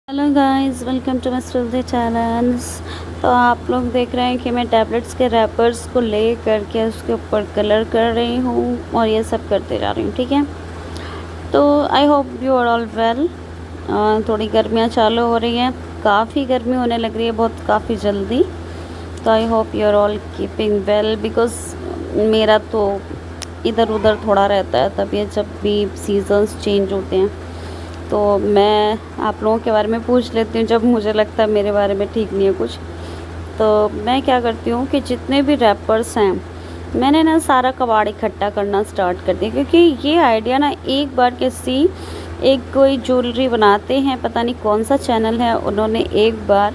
Hello guys, welcome to my studio challenge. तो आप लोग देख रहे हैं कि मैं टैबलेट्स के रैपर्स को ले करके उसके ऊपर कलर कर रही हूँ और ये सब करते जा रही हूँ। ठीक है, तो I hope you are all well. थोड़ी गर्मियाँ चालू हो रही हैं, काफ़ी गर्मी होने लग रही है बहुत काफ़ी जल्दी। तो I hope you are all keeping well because मेरा तो इधर उधर थोड़ा रहता है तबीयत जब भी सीजन्स चेंज होते हैं। तो मैं आप लोगों के बारे में पूछ लेती हूँ जब मुझे लगता है मेरे बारे में ठीक नहीं है कुछ। तो मैं क्या करती हूँ कि जितने भी रैपर्स हैं मैंने ना सारा कबाड़ इकट्ठा करना स्टार्ट कर दिया, क्योंकि ये आइडिया ना एक बार एक कोई ज्वेलरी बनाते हैं, पता नहीं कौन सा चैनल है, उन्होंने एक बार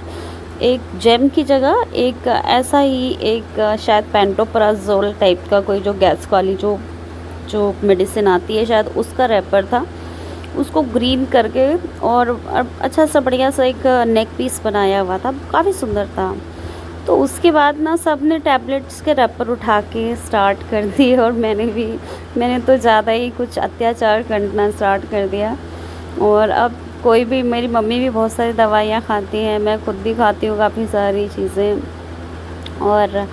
एक जेम की जगह एक ऐसा ही एक शायद पेंटोप्राजोल टाइप का कोई जो गैस वाली जो जो मेडिसिन आती है शायद उसका रैपर था, उसको ग्रीन करके और अच्छा सा बढ़िया सा एक नेक पीस बनाया हुआ था, काफ़ी सुंदर था। तो उसके बाद ना सब ने टैबलेट्स के रैपर उठा के स्टार्ट कर दिए और मैंने तो ज़्यादा ही कुछ अत्याचार करना स्टार्ट कर दिया। और अब कोई भी, मेरी मम्मी भी बहुत सारी दवाइयाँ खाती हैं, मैं खुद भी खाती हूँ काफ़ी सारी चीज़ें। और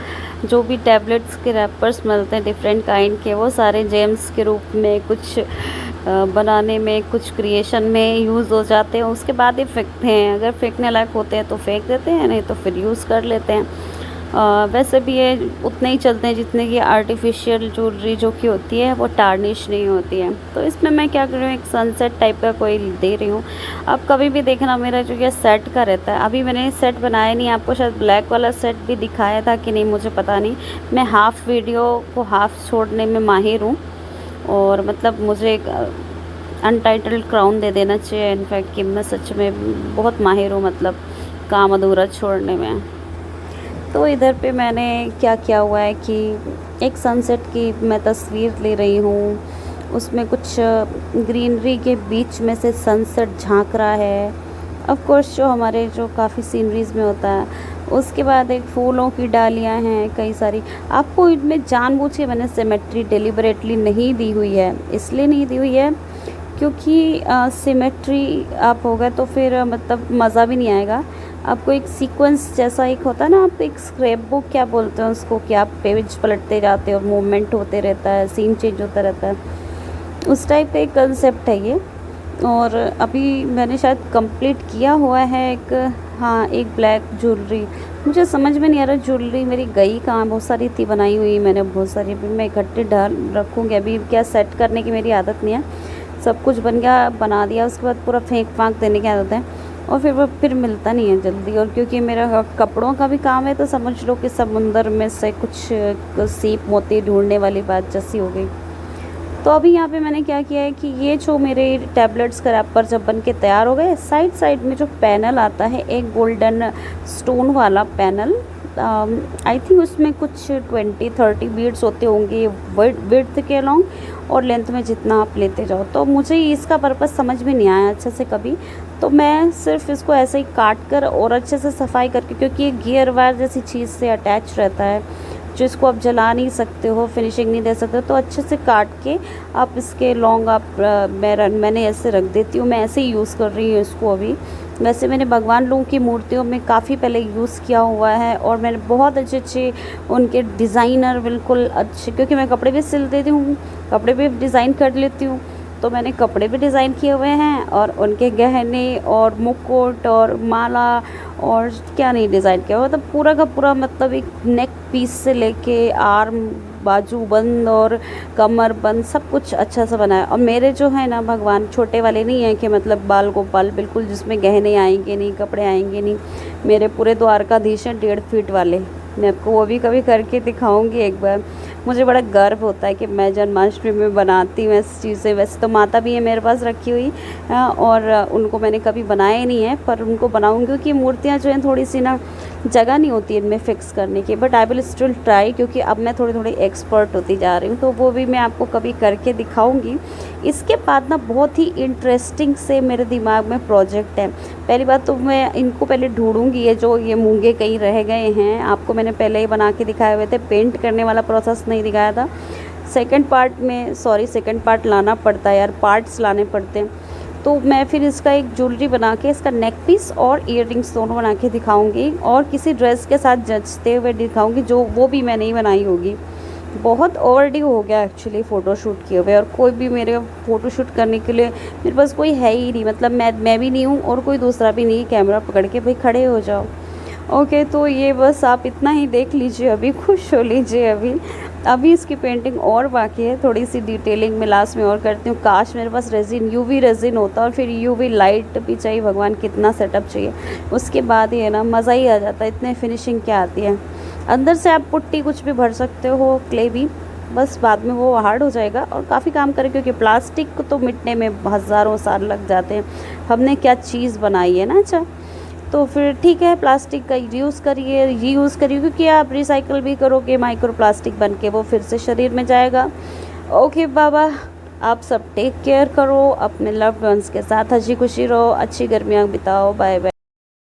जो भी टैबलेट्स के रैपर्स मिलते हैं डिफरेंट काइंड के, वो सारे जेम्स के रूप में कुछ बनाने में, कुछ क्रिएशन में यूज़ हो जाते हैं। उसके बाद ही फेंकते हैं, अगर फेंकने लायक होते हैं तो फेंक देते हैं, नहीं तो फिर यूज़ कर लेते हैं। वैसे भी ये उतने ही चलते हैं जितने की आर्टिफिशियल ज्वेलरी जो कि होती है वो टार्निश नहीं होती है। तो इसमें मैं क्या कर रही हूँ, एक सनसेट टाइप का कोई दे रही हूँ। अब कभी भी देखना मेरा जो ये सेट का रहता है, अभी मैंने सेट बनाया नहीं, आपको शायद ब्लैक वाला सेट भी दिखाया था कि नहीं मुझे पता नहीं। मैं हाफ़ वीडियो को हाफ़ छोड़ने में माहिर हूँ और मतलब मुझे एक अनटाइटल्ड क्राउन दे देना चाहिए इनफैक्ट, कि मैं सच में बहुत माहिर हूँ मतलब काम अधूरा छोड़ने में। तो इधर पे मैंने क्या किया हुआ है कि एक सनसेट की मैं तस्वीर ले रही हूँ, उसमें कुछ ग्रीनरी के बीच में से सनसेट झांक रहा है, ऑफ कोर्स जो हमारे जो काफ़ी सीनरीज में होता है। उसके बाद एक फूलों की डालियाँ हैं कई सारी। आपको इनमें जानबूझ के मैंने सिमेट्री डिलिबरेटली नहीं दी हुई है, इसलिए नहीं दी हुई है क्योंकि सिमेट्री आप होगा तो फिर मतलब मज़ा भी नहीं आएगा। आपको एक सीक्वेंस जैसा एक होता है ना, आप एक स्क्रैप बुक क्या बोलते हैं उसको, कि आप पेज पलटते जाते हो, मूवमेंट होते रहता है, सीन चेंज होता रहता है, उस टाइप का एक कंसेप्ट है ये। और अभी मैंने शायद कंप्लीट किया हुआ है एक, हाँ, एक ब्लैक ज्वेलरी। मुझे समझ में नहीं आ रहा ज्वेलरी मेरी गई कहाँ, बहुत सारी थी बनाई हुई मैंने बहुत सारी, अभी मैं इकट्ठे डाल रखूँगी। अभी क्या सेट करने की मेरी आदत नहीं है, सब कुछ बन गया बना दिया उसके बाद पूरा फेंक फाँक देने की आदत है और फिर वो फिर मिलता नहीं है जल्दी। और क्योंकि मेरा कपड़ों का भी काम है तो समझ लो कि समुंदर में से कुछ सीप मोती ढूंढने वाली बात जैसी हो गई। तो अभी यहाँ पे मैंने क्या किया है कि ये जो मेरे टैबलेट्स का रैपर जब बन के तैयार हो गए, साइड साइड में जो पैनल आता है एक गोल्डन स्टोन वाला पैनल, आई थिंक उसमें कुछ 20-30 बीड्स होते होंगे विड्थ के अलॉन्ग और लेंथ में जितना आप लेते जाओ। तो मुझे इसका पर्पस समझ में नहीं आया अच्छे से कभी, तो मैं सिर्फ इसको ऐसे ही काट कर और अच्छे से सफाई करके, क्योंकि ये गियर वायर जैसी चीज़ से अटैच रहता है जिसको आप जला नहीं सकते हो, फिनिशिंग नहीं दे सकते हो, तो अच्छे से काट के आप इसके लॉन्ग आप मैंने ऐसे रख देती हूँ। मैं ऐसे ही यूज़ कर रही हूँ इसको अभी। वैसे मैंने भगवान लोगों की मूर्तियों में काफ़ी पहले यूज़ किया हुआ है और मैंने बहुत अच्छे अच्छे उनके डिज़ाइनर बिल्कुल अच्छे, क्योंकि मैं कपड़े भी सिल देती हूँ, कपड़े भी डिज़ाइन कर लेती हूँ, तो मैंने कपड़े भी डिज़ाइन किए हुए हैं और उनके गहने और मुकुट और माला और क्या नहीं डिज़ाइन किया हुआ, मतलब पूरा का पूरा, मतलब एक नेक पीस से लेके आर्म बाजू बंद और कमर बंद सब कुछ अच्छा सा बनाया। और मेरे जो है ना भगवान छोटे वाले नहीं हैं कि मतलब बाल गोपाल बिल्कुल जिसमें गहने आएंगे नहीं, कपड़े आएंगे नहीं, मेरे पूरे द्वारकाधीश हैं 1.5 फीट वाले। मैं आपको वो भी कभी करके दिखाऊंगी एक बार। मुझे बड़ा गर्व होता है कि मैं जन्माष्टमी में बनाती हूँ ऐसी चीज़ें। वैसे तो माता भी है मेरे पास रखी हुई और उनको मैंने कभी बनाया नहीं है, पर उनको बनाऊंगी क्योंकि मूर्तियाँ जो हैं थोड़ी सी ना जगह नहीं होती इनमें फ़िक्स करने की, but I will still try, क्योंकि अब मैं थोड़ी थोड़ी एक्सपर्ट होती जा रही हूँ, तो वो भी मैं आपको कभी करके दिखाऊंगी। इसके बाद ना बहुत ही इंटरेस्टिंग से मेरे दिमाग में प्रोजेक्ट है। पहली बात तो मैं इनको पहले ढूंढूंगी, ये जो ये मूंगे कहीं रह गए हैं, आपको मैंने पहले ही बना के दिखाए हुए थे, पेंट करने वाला प्रोसेस नहीं दिखाया था। सेकंड पार्ट लाना पड़ता है यार, पार्ट्स लाने पड़ते हैं। तो मैं फिर इसका एक ज्वेलरी बना के इसका नेक पीस और ईयररिंग्स दोनों बना के दिखाऊंगी और किसी ड्रेस के साथ जचते हुए दिखाऊंगी, जो वो भी मैंने ही बनाई होगी। बहुत ओवरड्यू हो गया एक्चुअली फ़ोटोशूट किए हुए, और कोई भी मेरे फ़ोटोशूट करने के लिए मेरे पास कोई है ही नहीं, मतलब मैं भी नहीं हूँ और कोई दूसरा भी नहीं कैमरा पकड़ के भाई खड़े हो जाओ। ओके, तो ये बस आप इतना ही देख लीजिए, अभी खुश हो लीजिए। अभी इसकी पेंटिंग और बाकी है, थोड़ी सी डिटेलिंग में लास्ट में और करती हूँ। काश मेरे पास रेजिन, यूवी रेजिन होता और फिर यूवी लाइट भी चाहिए, भगवान कितना सेटअप चाहिए, उसके बाद ये ना मज़ा ही आ जाता है। इतने फिनिशिंग क्या आती है। अंदर से आप पुट्टी कुछ भी भर सकते हो, क्ले भी, बस बाद में वो हार्ड हो जाएगा और काफ़ी काम करे, क्योंकि प्लास्टिक को तो मिटने में हज़ारों साल लग जाते हैं। हमने क्या चीज़ बनाई है ना। अच्छा, तो फिर ठीक है, प्लास्टिक का यूज़ करिए, रीयूज़ करिए, क्योंकि आप रिसाइकल भी करोगे माइक्रो प्लास्टिक बन के वो फिर से शरीर में जाएगा। ओके बाबा, आप सब टेक केयर करो, अपने लव्ड वंस के साथ हंसी खुशी रहो, अच्छी गर्मियाँ बिताओ। Bye bye.